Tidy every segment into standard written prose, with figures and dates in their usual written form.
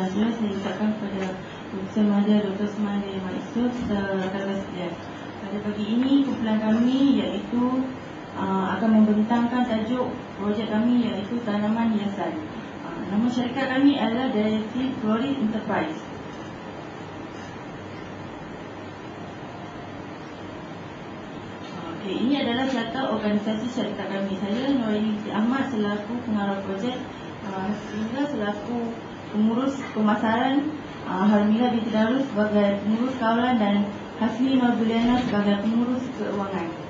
Selanjutnya saya ucapkan kepada Profesor Mahathir Dr. Semadi Maisud serta rakan-rakan sekalian. Pada pagi ini kumpulan kami iaitu akan membentangkan tajuk projek kami iaitu tanaman hiasan. Nama syarikat kami adalah Directive Florist Enterprise. Ini adalah carta organisasi syarikat kami. Saya Noraini Binti Ahmad selaku pengarah projek, Hasrinda selaku pengurus pemasaran, Harmila Binti Darus sebagai pengurus kawalan dan Hasmi Norbuliana sebagai pengurus keuangan.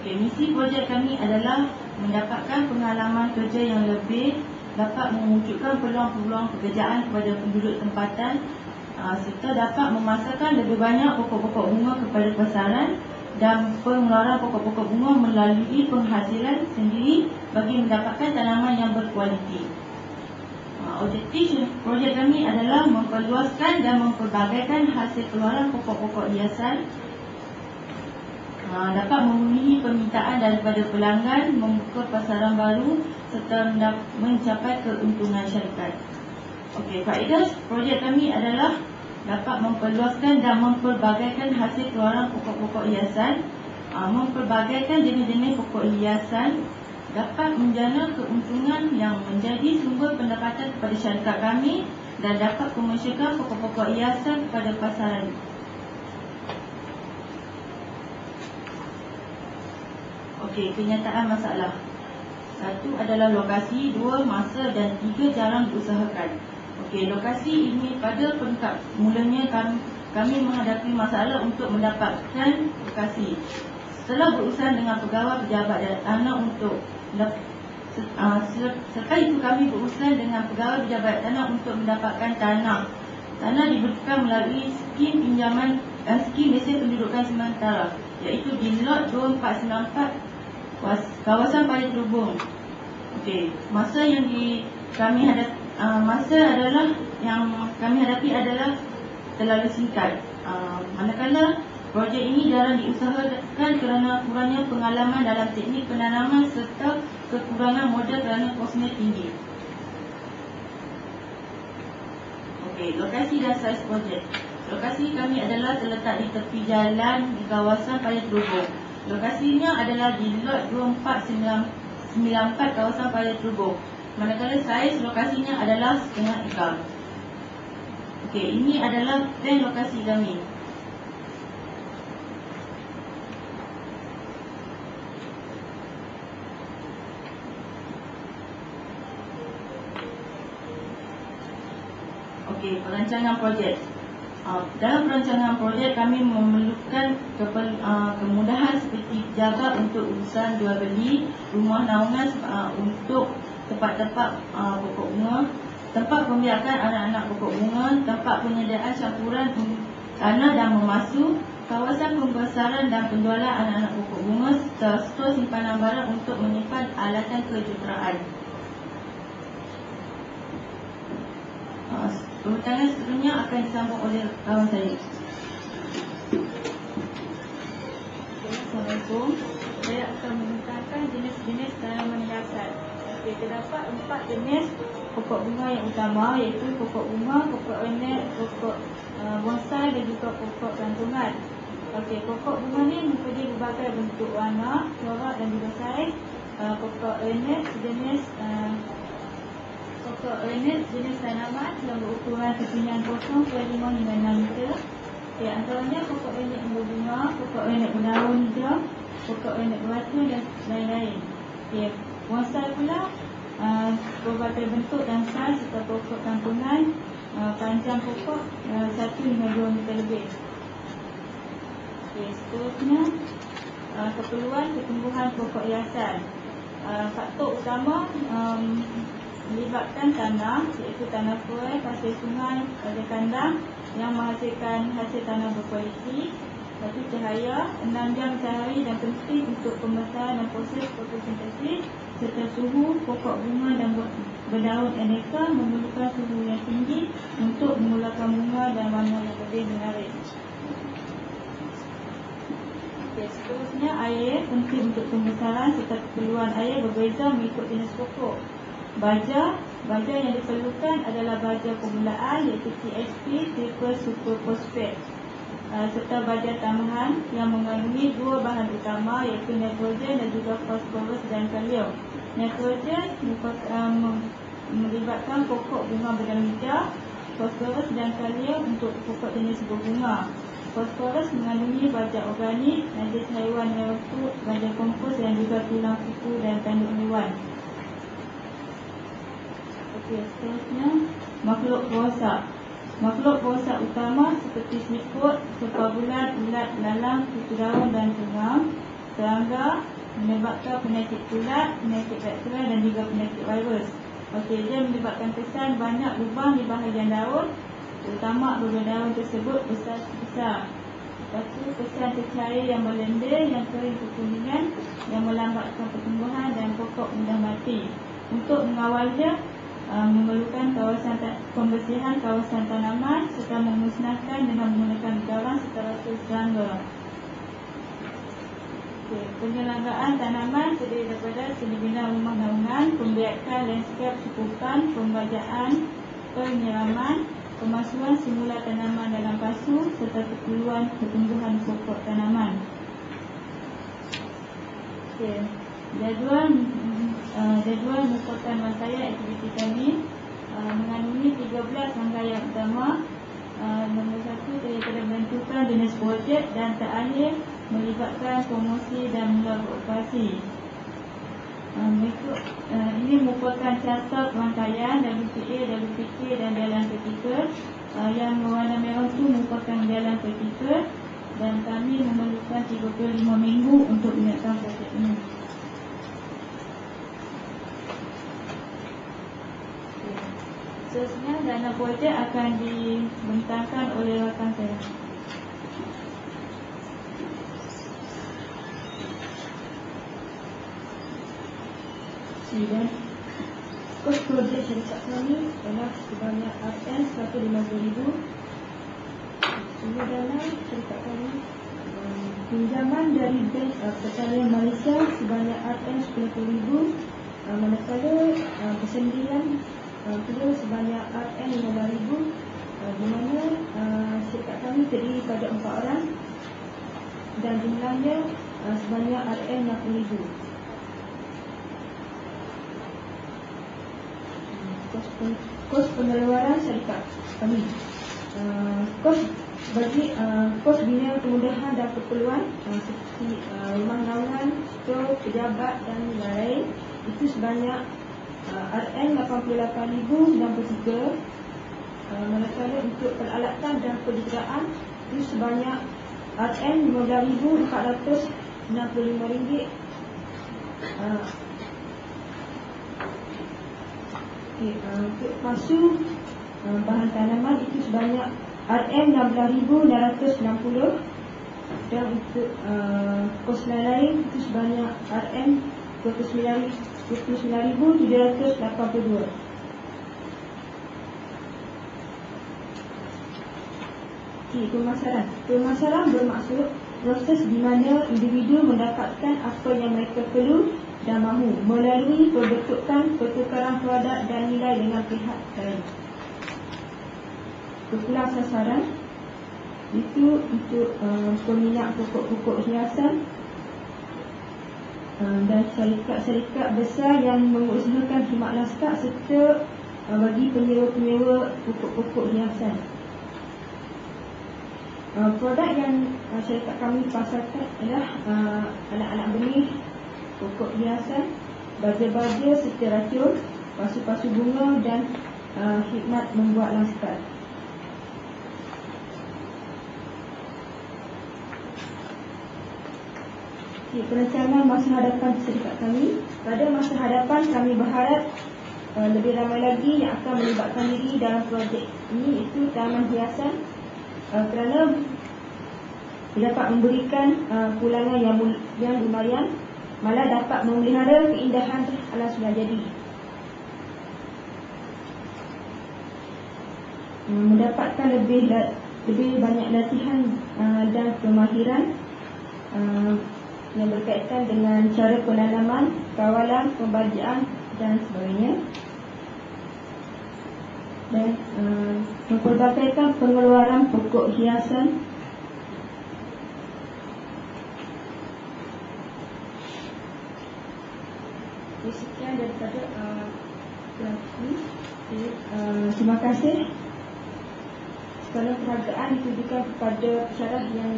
Misi projek kami adalah mendapatkan pengalaman kerja yang lebih, dapat mewujudkan peluang-peluang pekerjaan kepada penduduk tempatan, serta dapat memasarkan lebih banyak pokok-pokok bunga kepada pasaran dan pengeluaran pokok-pokok bunga melalui penghasilan sendiri bagi mendapatkan tanaman yang berkualiti. Objektif projek kami adalah memperluaskan dan memperbagaikan hasil keluaran pokok-pokok hiasan, dapat memenuhi permintaan daripada pelanggan, membuka pasaran baru serta mencapai keuntungan syarikat. Faedah projek kami adalah dapat memperluaskan dan memperbagaikan hasil keluaran pokok-pokok hiasan, memperbagaikan jenis-jenis pokok hiasan, dapat menjana keuntungan yang menjadi sumber pendapatan kepada syarikat kami dan dapat komersialkan pokok-pokok hiasan kepada pasaran. Kenyataan masalah. 1 adalah lokasi, 2 masa dan 3 jarang diusahakan. Lokasi ini pada peringkat mulanya kami menghadapi masalah untuk mendapatkan lokasi. Setelah berurusan dengan pegawai pejabat tanah untuk setelah itu kami berurusan dengan pegawai pejabat tanah untuk mendapatkan tanah. Tanah diberikan melalui skim pinjaman skim Malaysia Pendudukan Sementara, iaitu di lot 2494 kawasan Paya Terubung. Masa yang kami hadapi adalah terlalu singkat. Manakala projek ini jarang diusahakan kerana kurangnya pengalaman dalam teknik penanaman serta kekurangan modal kerana kosnya tinggi. Lokasi dan saiz projek. Lokasi kami adalah terletak di tepi jalan di kawasan Paya Terubung. Lokasinya adalah di lot 2494 kawasan Paya Terubung. Manakala saiz lokasinya adalah setengah ekar. Ini adalah plan lokasi kami. Perancangan projek. Dalam perancangan projek kami memerlukan kemudahan seperti pejabat untuk urusan jual beli, rumah naungan untuk tempat-tempat pokok bunga, tempat pembiakan anak-anak pokok bunga, tempat penyediaan campuran tanah dan memasuk, kawasan pembesaran dan penjualan anak-anak pokok bunga, serta stor simpanan barang untuk menyimpan alatan kejuruteraan. Pembentangan seterusnya akan disambung oleh kawan saya. Assalamualaikum. Saya akan membentangkan jenis-jenis tanaman hiasan. Terdapat 4 jenis pokok bunga yang utama, iaitu pokok bunga, pokok ornate, pokok bonsai dan juga pokok gantungan. Pokok bunga ni mempunyai berbagai bentuk warna, corak dan juga saiz. Pokok ornate jenis tanaman yang berukuran ketinggian 0.5 hingga 6 meter. Antaranya pokok ornate berbunga, pokok ornate berdaun hijau, pokok ornate berbatu dan lain-lain. Bonsai pula berbagai bentuk dan saiz serta pokok gantungan, panjang pokok 1 hingga 2 meter lebih. Seterusnya, keperluan pertumbuhan pokok hiasan. Faktor utama melibatkan tanah, iaitu tanah fuel, pasir sungai, pasir kandang yang menghasilkan hasil tanah berkualiti. Satu, cahaya, 6 jam sehari dan penting untuk pembesaran dan proses fotosintesis, serta suhu pokok bunga dan berdaun aneka memerlukan suhu yang tinggi untuk mengeluarkan bunga dan warna yang lebih menarik. Seterusnya, air penting untuk pembesaran serta keperluan air berbeza mengikut jenis pokok. Baja yang diperlukan adalah baja permulaan iaitu TSP, triple super phosphate, serta baja tambahan yang mengandungi dua bahan utama iaitu nitrogen dan juga fosforus dan kalium. Nitrogen melibatkan pokok bunga berdaun hijau, fosforus dan kalium untuk pokok jenis berbunga. Fosforus mengandungi baja organik, najis haiwan food, baja kompos dan juga tulang kuku dan tanduk hewan. Seterusnya, makhluk perosak. Makhluk perosak utama seperti siput, sepabulan, ulat, lalang, kutu daun dan serang, serangga menyebabkan penyakit kulat, penyakit bakteri dan juga penyakit virus. Dia menyebabkan kesan banyak lubang di bahagian daun, terutama apabila daun tersebut besar. Lepas tu, kesan tercair yang berlendir, yang kering kekuningan, yang melambatkan pertumbuhan dan pokok mudah mati. Untuk mengawalnya, memerlukan pembersihan kawasan tanaman serta memusnahkan dengan menggunakan garam serta rasa serangga. Penyelenggaraan tanaman terdiri daripada seni rumah naungan, pembiakan landscape cukupan, pembajaan, penyiraman, pemasuhan semula tanaman dalam pasu serta keperluan pertumbuhan pokok tanaman. Jadual mukotan masaya aktiviti kami mengandungi 13 rangkaian utama. Nombor 1 daripada menentukan jenis projek dan terakhir melibatkan promosi dan mula beroperasi. Ini merupakan catat rangkaian WPA, WPK dan jalan vertikal. Yang berwarna merah itu merupakan jalan vertikal dan kami memerlukan 35 minggu untuk menyelesaikan projek ini. Seterusnya, dana projek akan dibentangkan oleh rakan saya. Dan kos projek syarikat kami adalah sebanyak RM 150,000. Semua dana syarikat kami, pinjaman dari Bank Pertanian Malaysia sebanyak RM 10,000, manakala persendirian kedua sebanyak RM 15,000, di mana syarikat kami terdiri pada 4 orang dan jumlahnya sebanyak RM 60,000. Kos pengeluaran syarikat kami, kos bina kemudahan dan keperluan seperti rumah naungan, stor, pejabat dan lain itu sebanyak RM 88,093. Manakala untuk peralatan dan penjagaan itu sebanyak RM 15,465 ringgit. Untuk pasu bahan tanaman itu sebanyak RM 16,660 dan untuk kos lain itu sebanyak RM 29,782. Pemasaran bermaksud proses di mana individu mendapatkan apa yang mereka perlu dan mahu melalui pembentukan pertukaran produk dan nilai dengan pihak lain. Kepulang sasaran itu untuk peminat pokok-pokok hiasan dan syarikat-syarikat besar yang mengusahakan khidmat laskar serta bagi penyewa-penyewa pokok-pokok hiasan. Produk yang syarikat kami pasarkan adalah anak-anak benih, pokok hiasan, baja-baja serta racun, pasu-pasu bunga dan khidmat membuat laskar. Perancangan masa hadapan syarikat kami. Pada masa hadapan kami berharap lebih ramai lagi yang akan melibatkan diri dalam projek ini, iaitu tanaman hiasan, kerana dapat memberikan pulangan yang lumayan, malah dapat memelihara keindahan alam sudah jadi. Mendapatkan lebih banyak latihan dan kemahiran yang berkaitan dengan cara penanaman, kawalan, pembajian dan sebagainya. Dan mempelbagaikan pengeluaran pokok hiasan. Sekian daripada terima kasih. Segala penghargaan ditujukan kepada pensyarah yang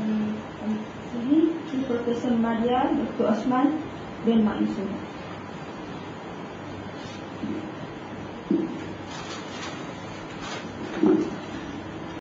ini, Profesor Maria Dr. Osman bin Mak Yusuf.